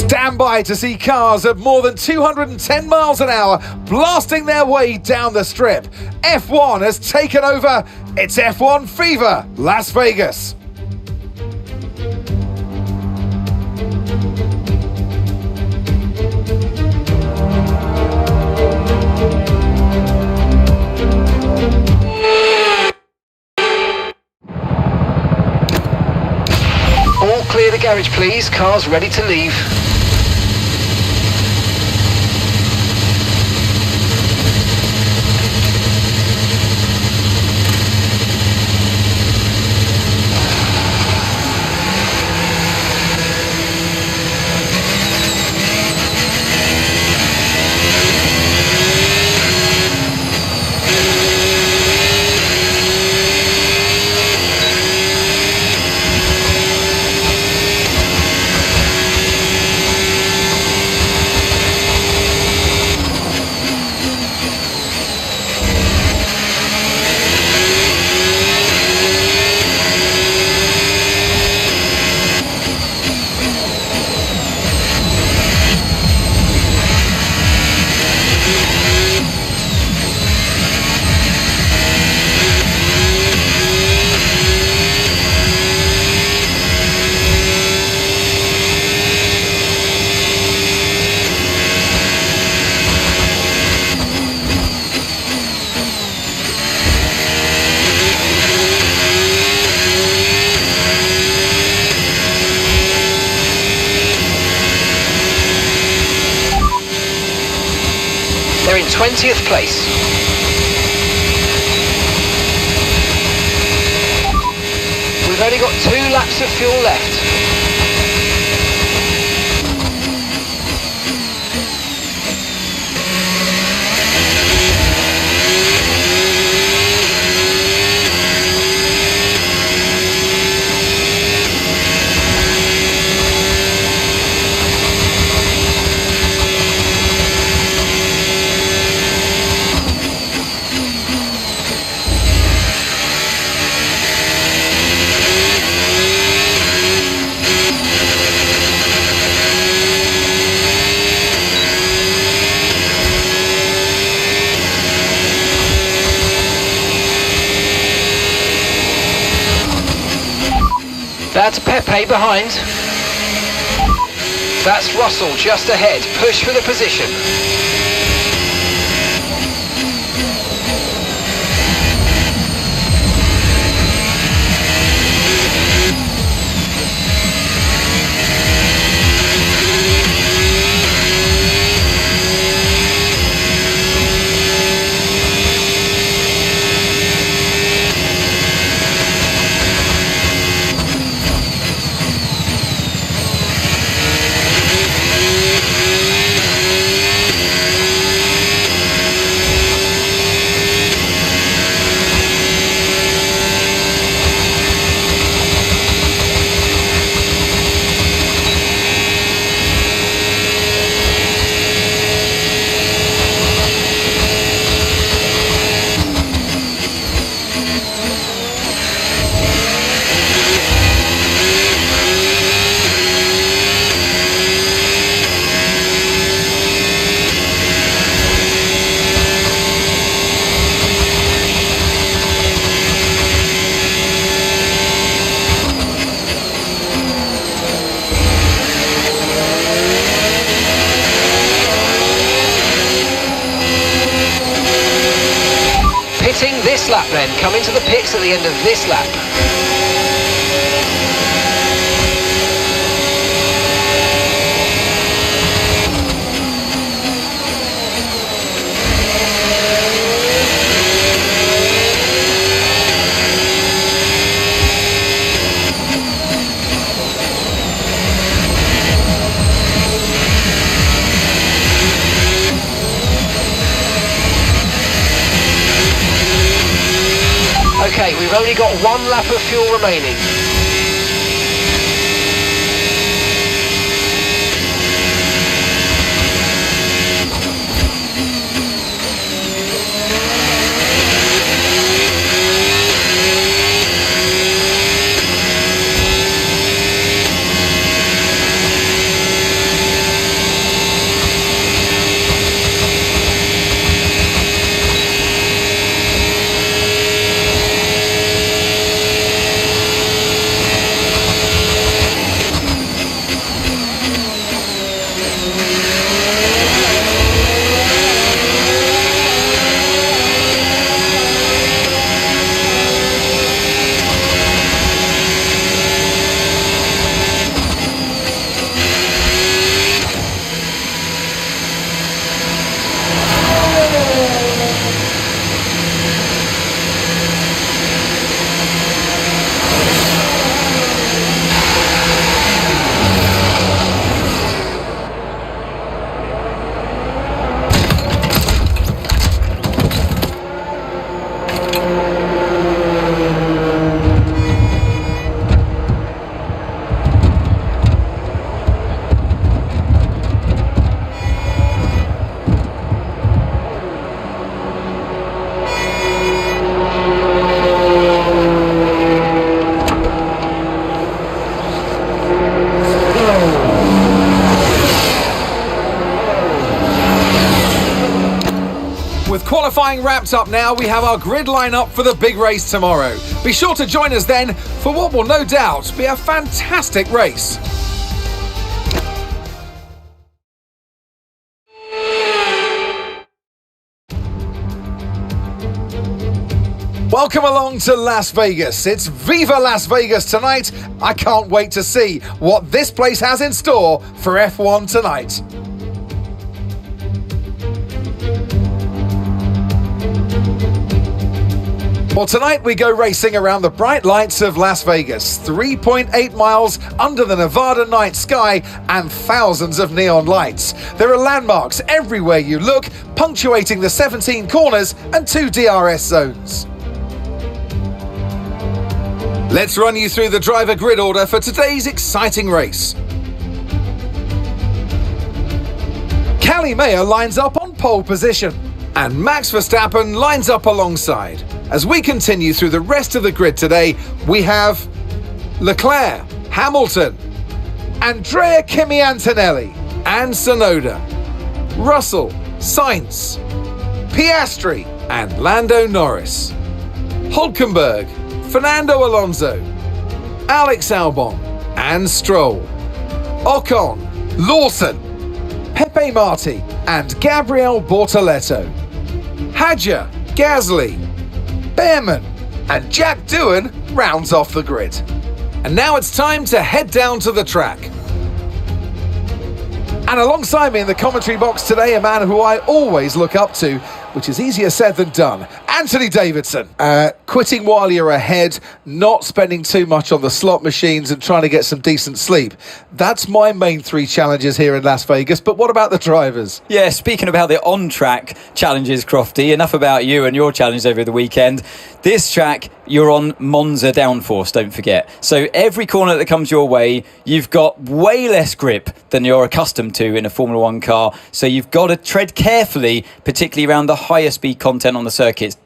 Stand by to see cars at more than 210 miles an hour blasting their way down the strip. F1 has taken over. It's F1 Fever, Las Vegas. All clear the garage, please. Cars ready to leave. They're in 20th place. We've only got 2 laps of fuel left. That's Pepe behind. That's Russell just ahead. Push for the position. This lap then, come into the pits at the end of this lap. Okay, we've only got 1 lap of fuel remaining. qualifying wrapped up now, we have our grid lineup for the big race tomorrow. Be sure to join us then for what will no doubt be a fantastic race. Welcome along to Las Vegas. It's Viva Las Vegas tonight. I can't wait to see what this place has in store for F1 tonight. Well, tonight we go racing around the bright lights of Las Vegas, 3.8 miles under the Nevada night sky and thousands of neon lights. There are landmarks everywhere you look, punctuating the 17 corners and 2 DRS zones. Let's run you through the driver grid order for today's exciting race. Callie Mayer lines up on pole position, and Max Verstappen lines up alongside. As we continue through the rest of the grid today, we have Leclerc, Hamilton, Andrea Kimi Antonelli, and Tsunoda, Russell, Sainz, Piastri, and Lando Norris, Hülkenberg, Fernando Alonso, Alex Albon, and Stroll, Ocon, Lawson, Pepe Marti, and Gabriel Bortoleto, Hadjar, Gasly, Behrman, and Jack Doohan rounds off the grid. And now it's time to head down to the track. And alongside me in the commentary box today, a man who I always look up to, which is easier said than done, Anthony Davidson. Quitting while you're ahead, not spending too much on the slot machines and trying to get some decent sleep. That's my main 3 challenges here in Las Vegas, but what about the drivers? Yeah, speaking about the on-track challenges, Crofty, enough about you and your challenge over the weekend. This track, you're on Monza downforce, don't forget. So every corner that comes your way, you've got way less grip than you're accustomed to in a Formula 1 car. So you've got to tread carefully, particularly around the higher speed content on the circuits.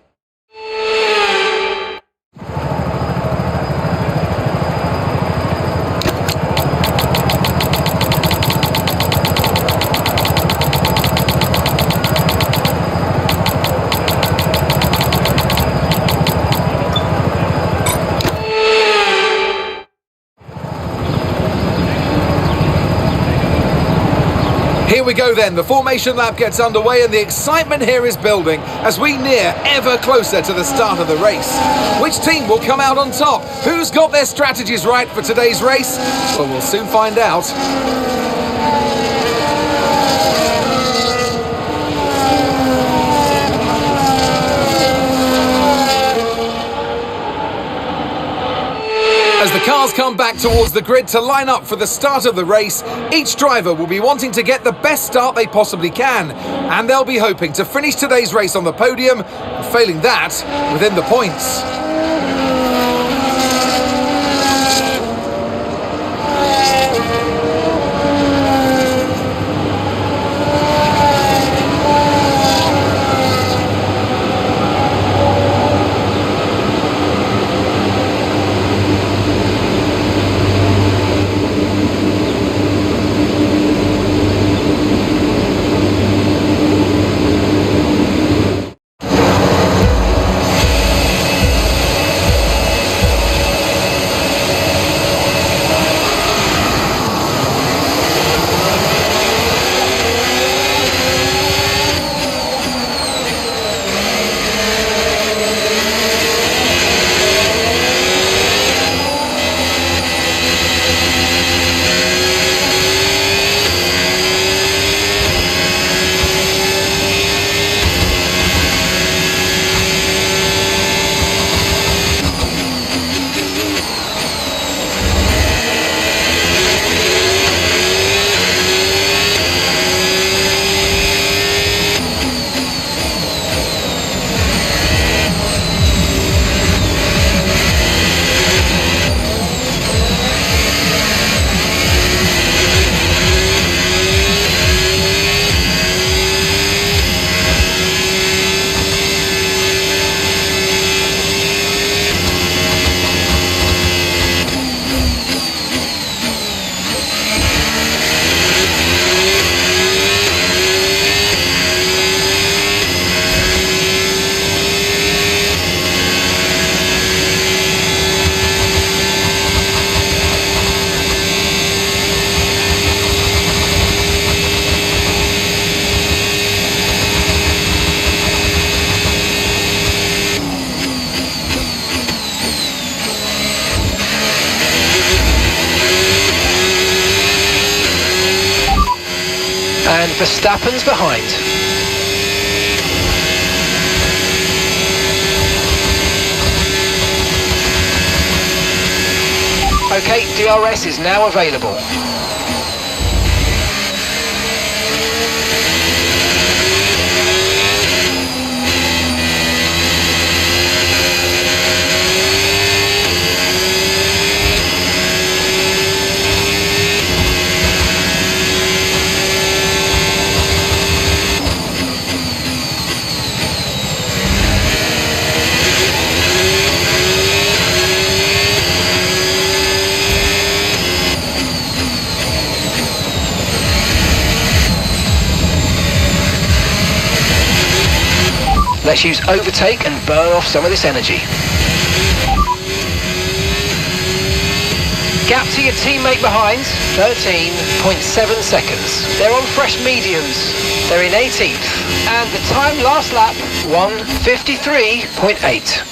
Here we go then, the formation lap gets underway and the excitement here is building as we near ever closer to the start of the race. Which team will come out on top? Who's got their strategies right for today's race? Well, we'll soon find out. As the cars come back towards the grid to line up for the start of the race, each driver will be wanting to get the best start they possibly can, and they'll be hoping to finish today's race on the podium, and failing that, within the points. and Verstappen's behind. Okay, DRS is now available. Let's use overtake and burn off some of this energy. Gap to your teammate behind, 13.7 seconds. They're on fresh mediums. They're in 18th. And the time last lap, 1:53.8.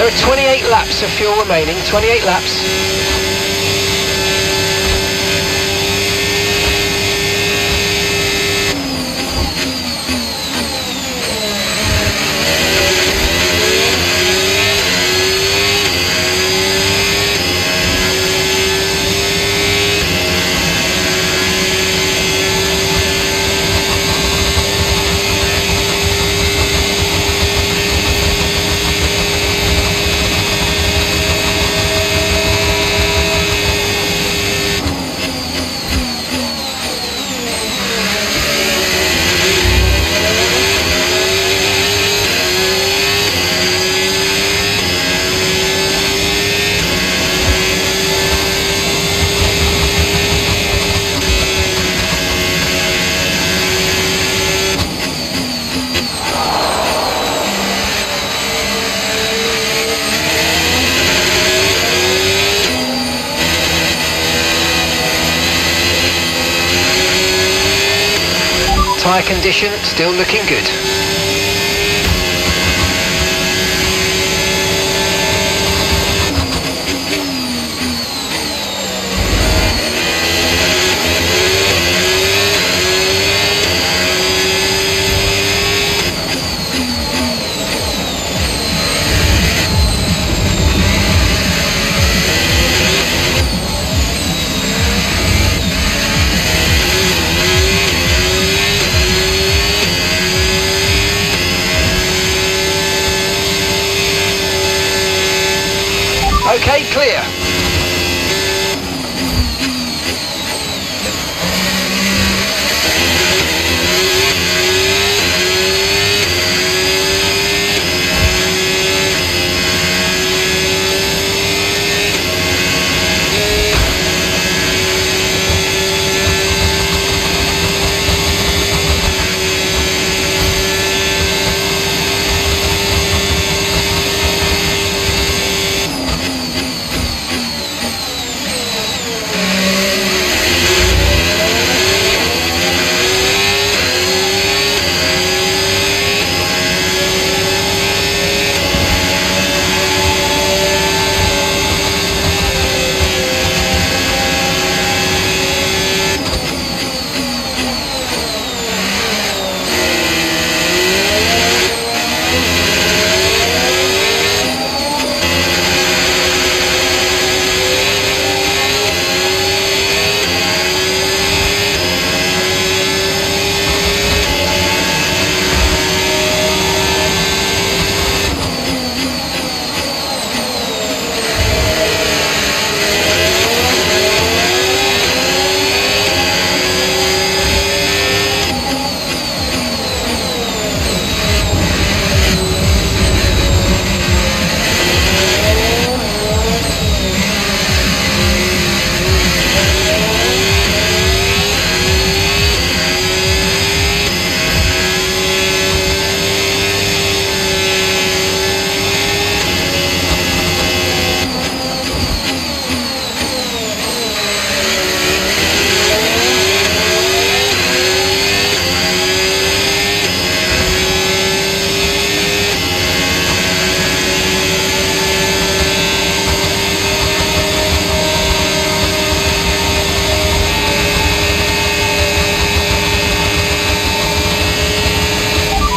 There are 28 laps of fuel remaining, 28 laps. Tyre condition still looking good. Okay, clear.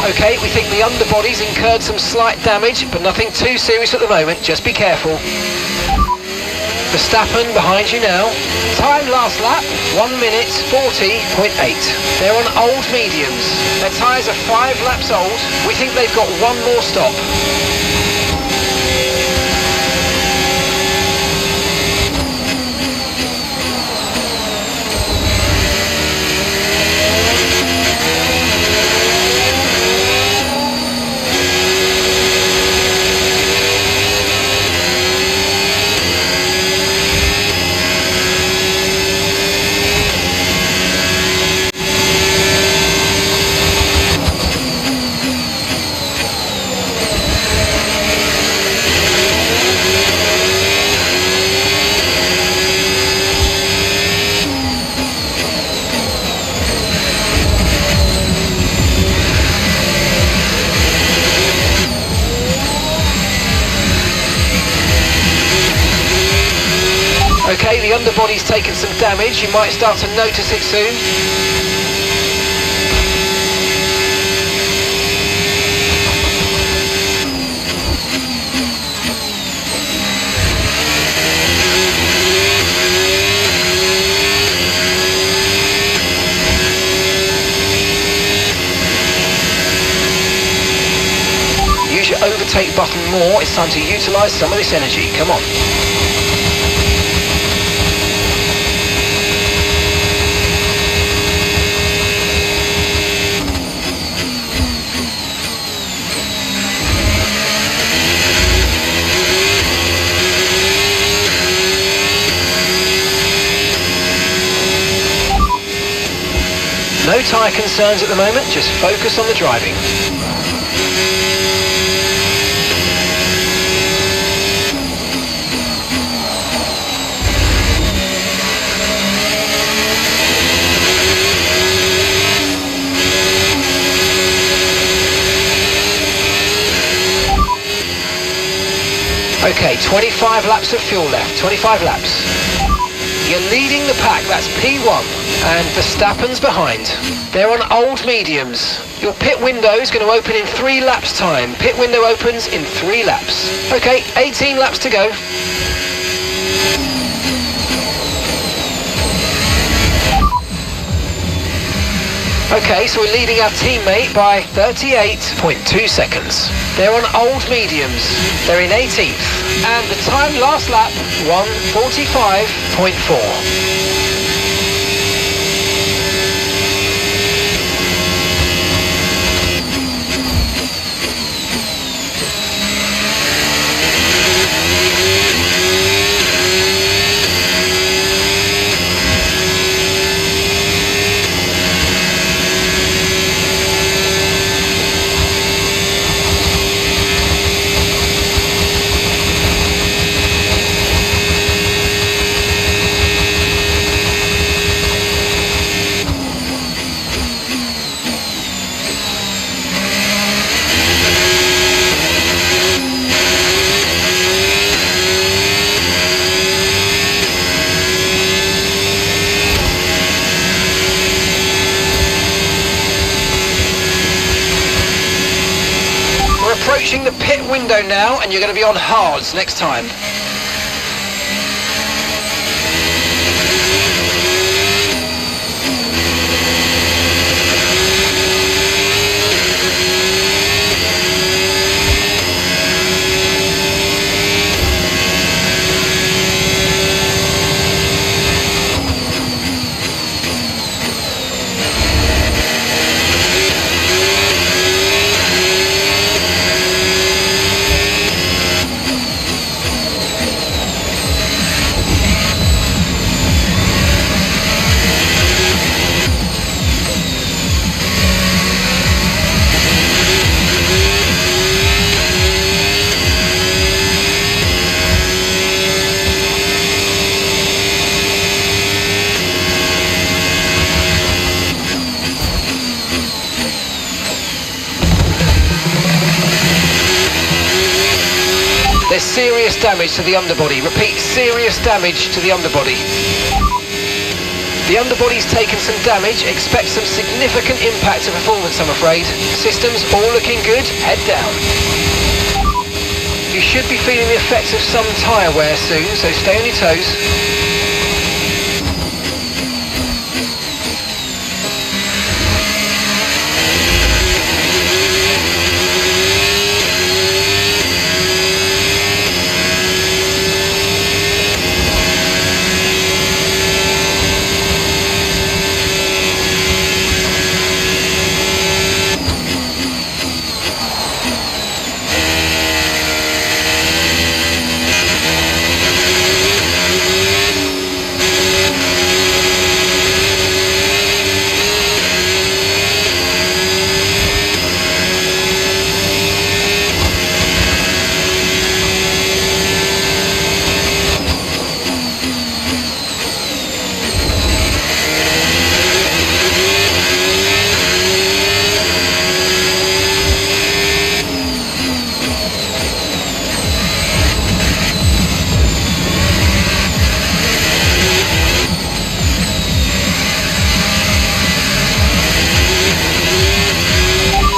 Okay, we think the underbody's incurred some slight damage, but nothing too serious at the moment, just be careful. Verstappen behind you now. Time last lap, 1 minute 40.8. They're on old mediums. Their tyres are 5 laps old. We think they've got one more stop. Okay, the underbody's taken some damage. You might start to notice it soon. Use your overtake button more. It's time to utilise some of this energy. Come on. No tyre concerns at the moment, just focus on the driving. Okay, 25 laps of fuel left, 25 laps. You're leading the pack, that's P1, and Verstappen's behind. They're on old mediums. Your pit window is going to open in 3 laps time. Pit window opens in 3 laps. Okay, 18 laps to go. Okay, so we're leading our teammate by 38.2 seconds. They're on old mediums. They're in 18th. And the time last lap, 1:45.4. Approaching the pit window now, and you're going to be on hards next time. There's serious damage to the underbody. Repeat, serious damage to the underbody. The underbody's taken some damage. Expect some significant impact to performance, I'm afraid. Systems all looking good. Head down. You should be feeling the effects of some tyre wear soon, so stay on your toes.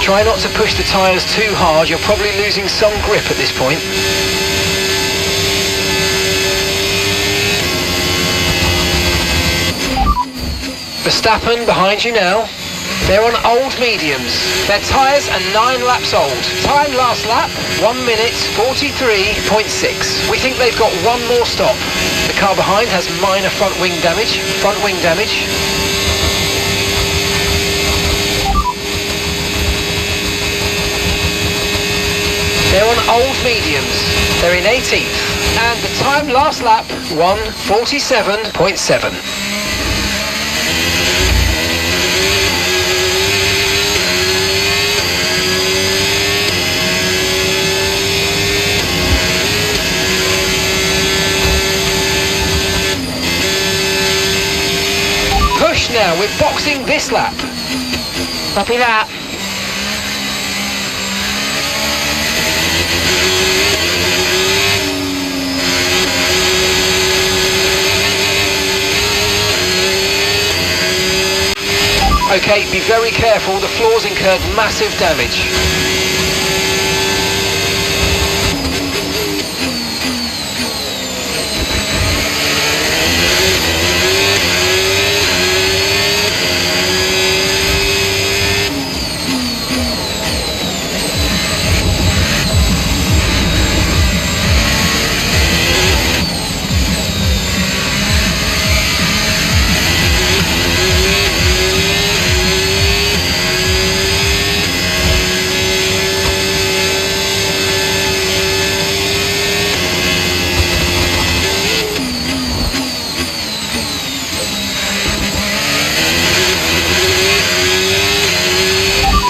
Try not to push the tyres too hard, you're probably losing some grip at this point. Verstappen behind you now. They're on old mediums. Their tyres are 9 laps old. Time last lap, 1:43.6. We think they've got one more stop. The car behind has minor front wing damage. They're on old mediums. They're in 18th. And the time last lap, 1:47.7. Push now, we're boxing this lap. Copy that. Okay, be very careful, the floor's incurred massive damage.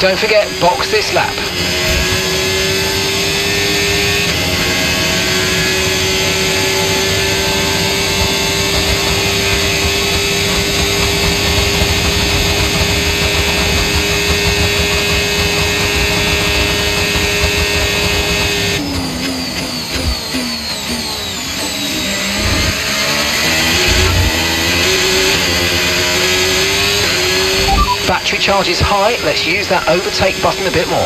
Don't forget, box this lap. Battery charge is high, let's use that overtake button a bit more.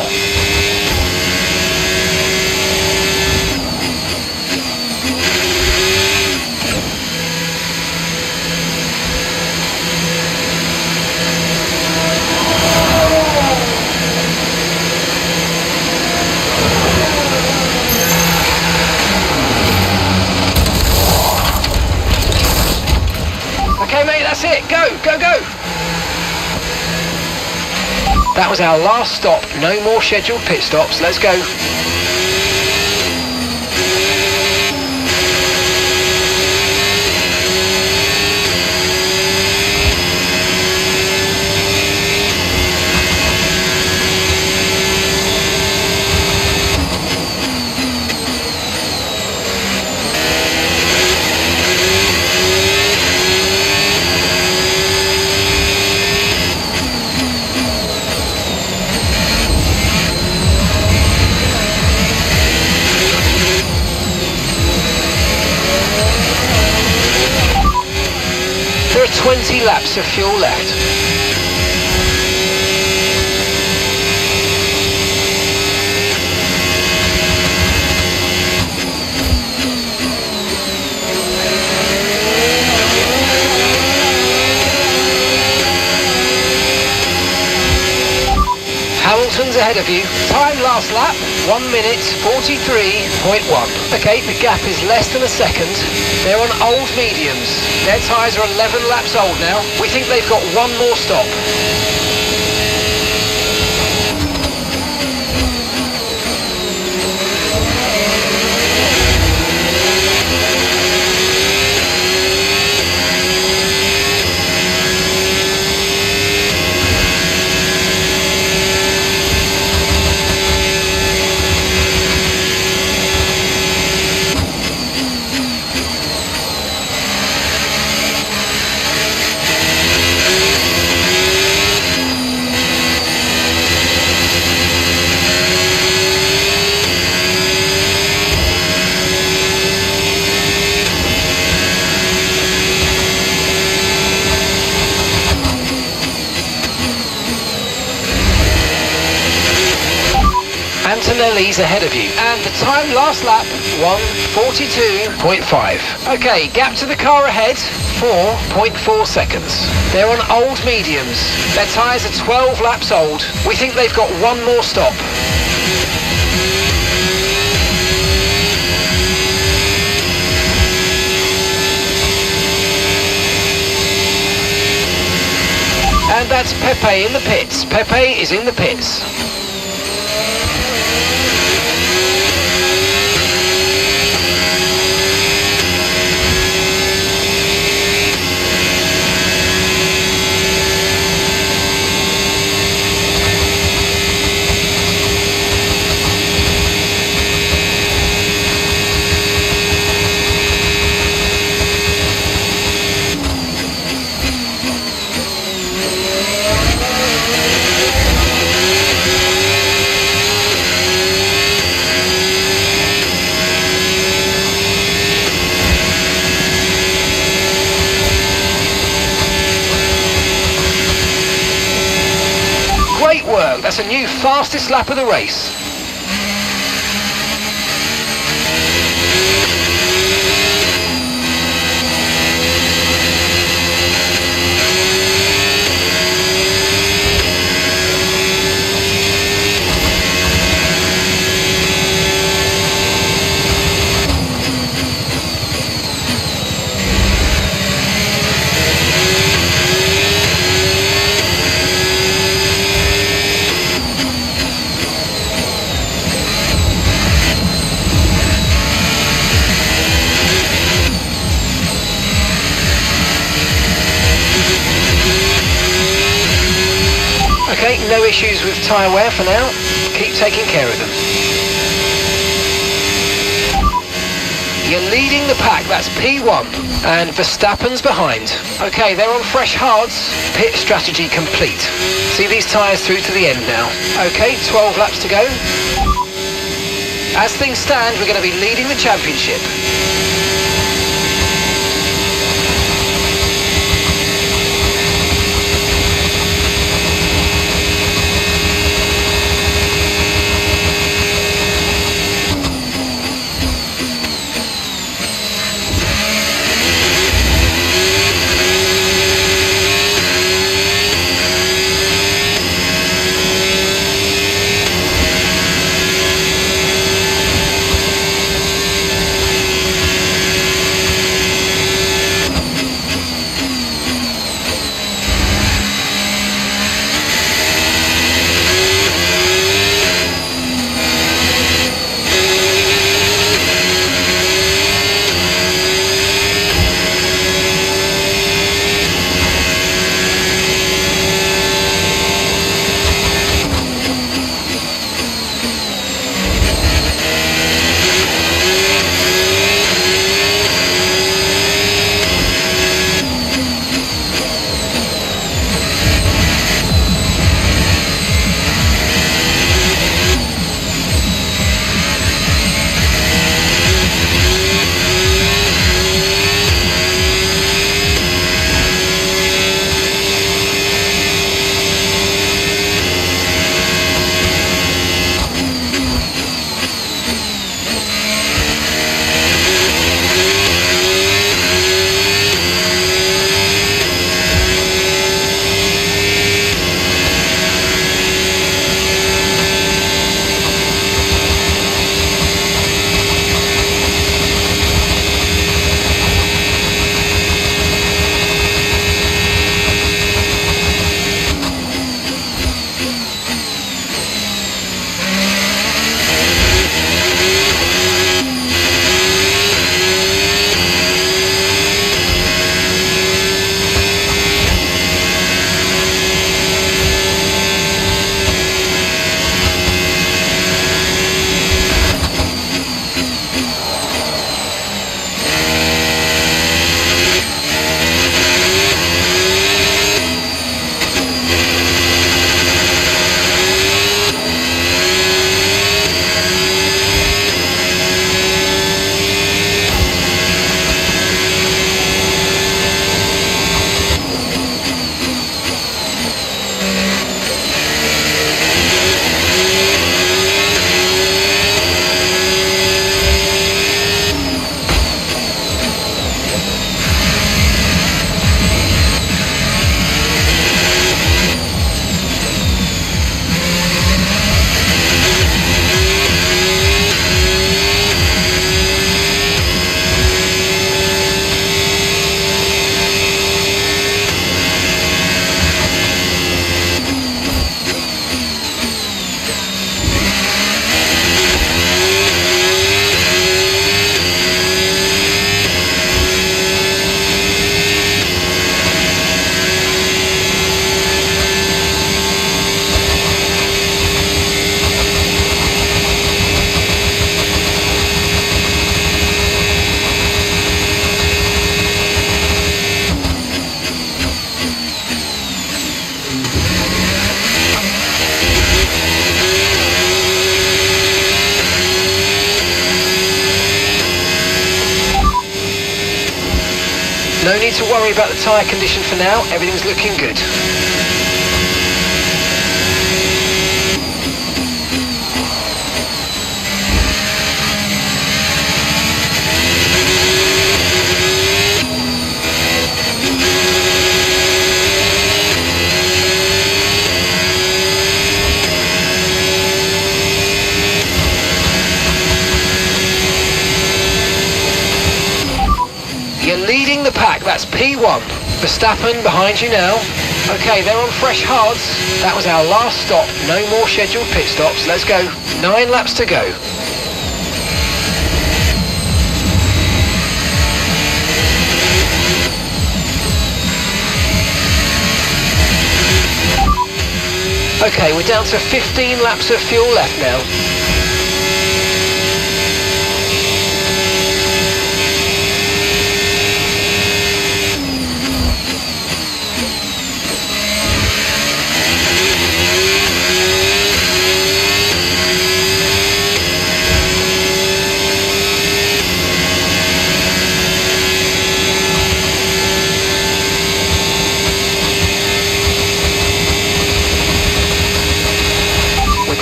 Okay mate, that's it, go, go, go! That was our last stop, no more scheduled pit stops, let's go. There are 20 laps of fuel left. Hamilton's ahead of you. Time last lap, 1 minute 43.1. Okay, the gap is less than a second. They're on old mediums. Their tyres are 11 laps old now. We think they've got one more stop. Antonelli's ahead of you, and the time last lap, 1:42.5. Okay, gap to the car ahead, 4.4 seconds. They're on old mediums. Their tyres are 12 laps old. We think they've got one more stop. And that's Pepe in the pits. Pepe is in the pits. Great work. That's a new fastest lap of the race. Okay, no issues with tyre wear for now. Keep taking care of them. You're leading the pack, that's P1, and Verstappen's behind. Okay, they're on fresh hards. Pit strategy complete. See these tyres through to the end now. Okay, 12 laps to go. As things stand, we're going to be leading the championship. No need to worry about the tyre condition for now, everything's looking good. that's P1. Verstappen behind you now. Okay, they're on fresh hards. That was our last stop. No more scheduled pit stops. Let's go. 9 laps to go. Okay, we're down to 15 laps of fuel left now.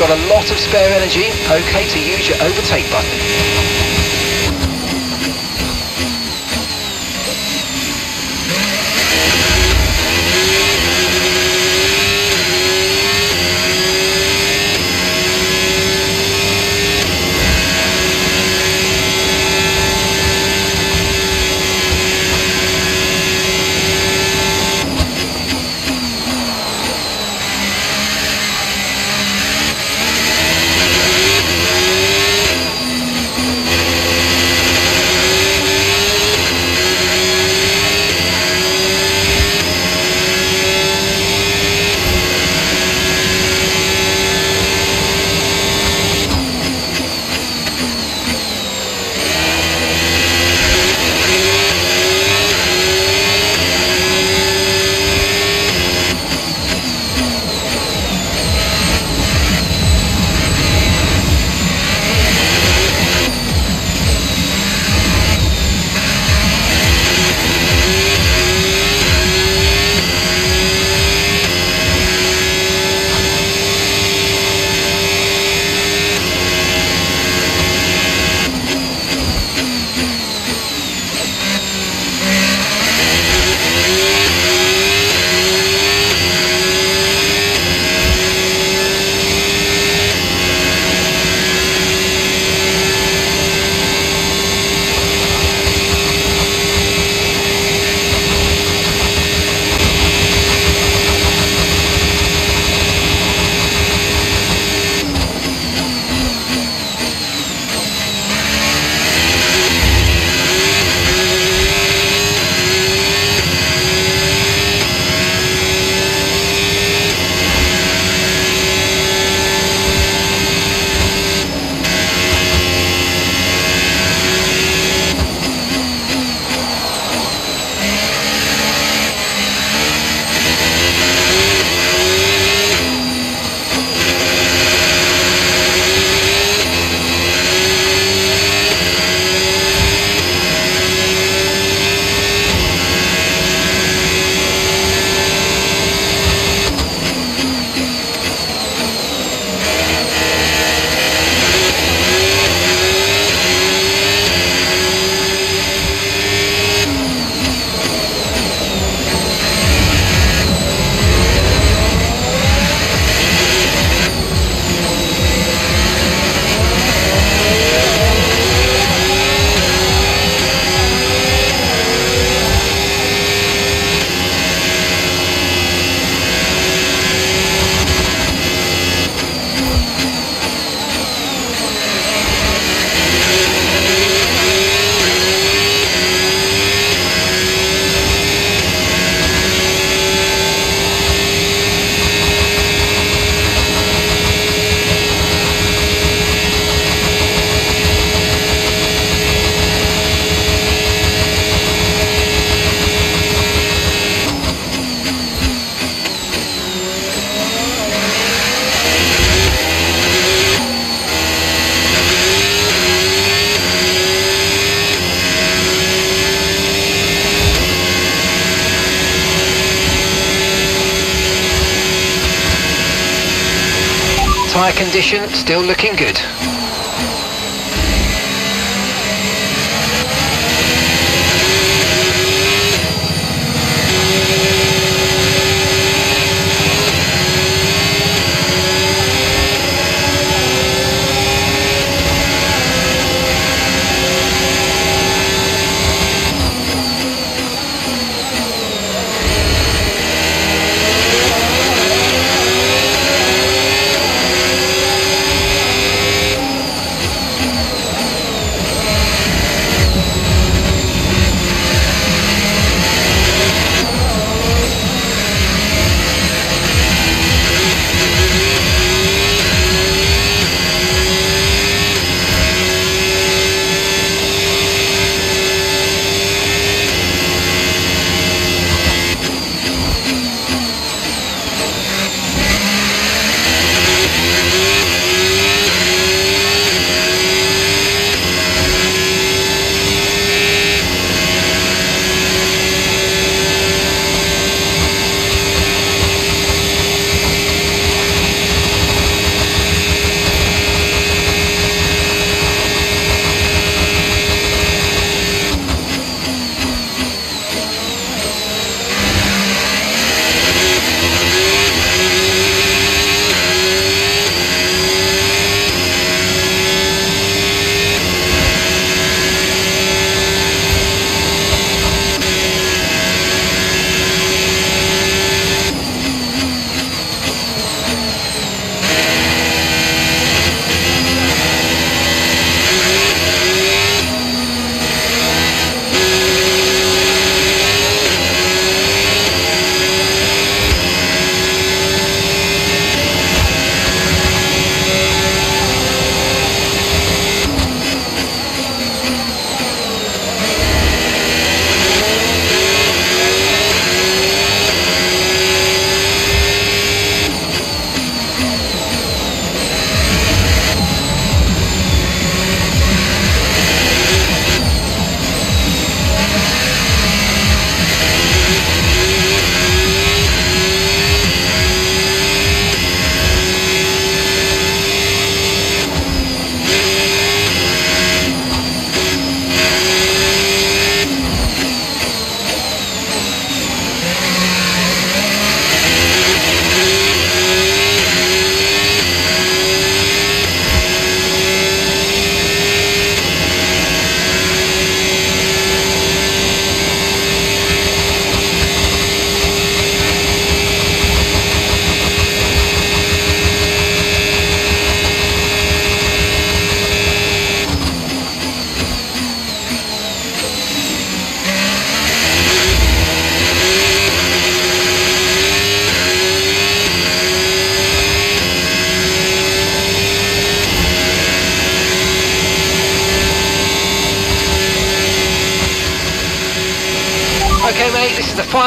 Got a lot of spare energy, okay to use your overtake button. Tyre condition still looking good.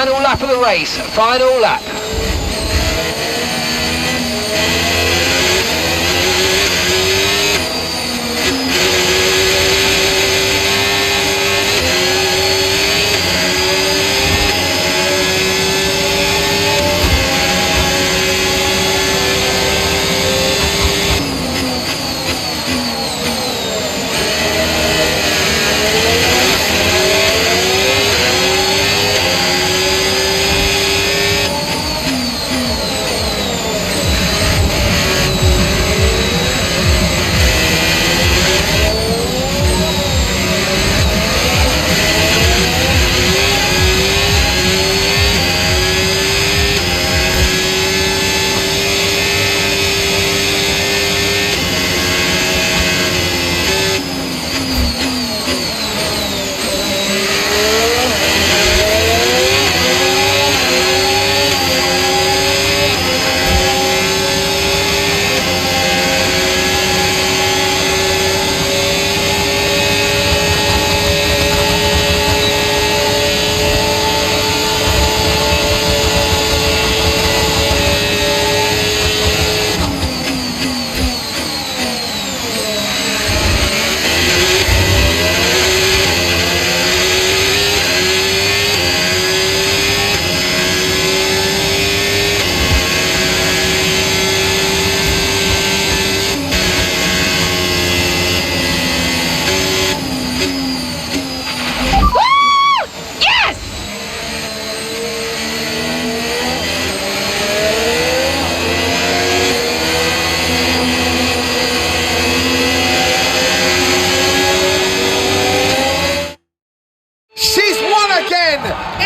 Final lap of the race, final lap.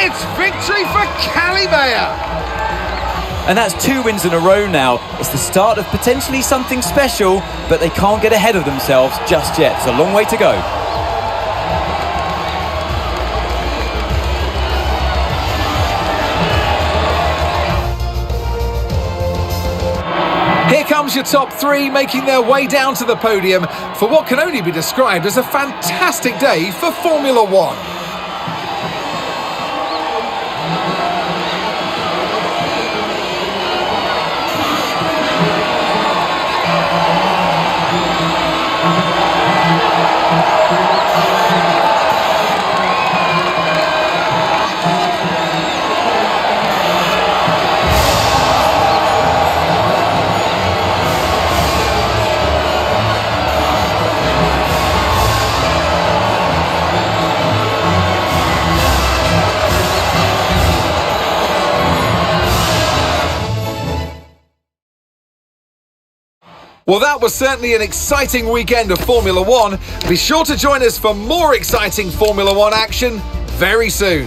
It's victory for Calimaya! And that's 2 wins in a row now. It's the start of potentially something special, but they can't get ahead of themselves just yet. It's a long way to go. Here comes your top 3 making their way down to the podium for what can only be described as a fantastic day for Formula One. Well, that was certainly an exciting weekend of Formula One. Be sure to join us for more exciting Formula One action very soon.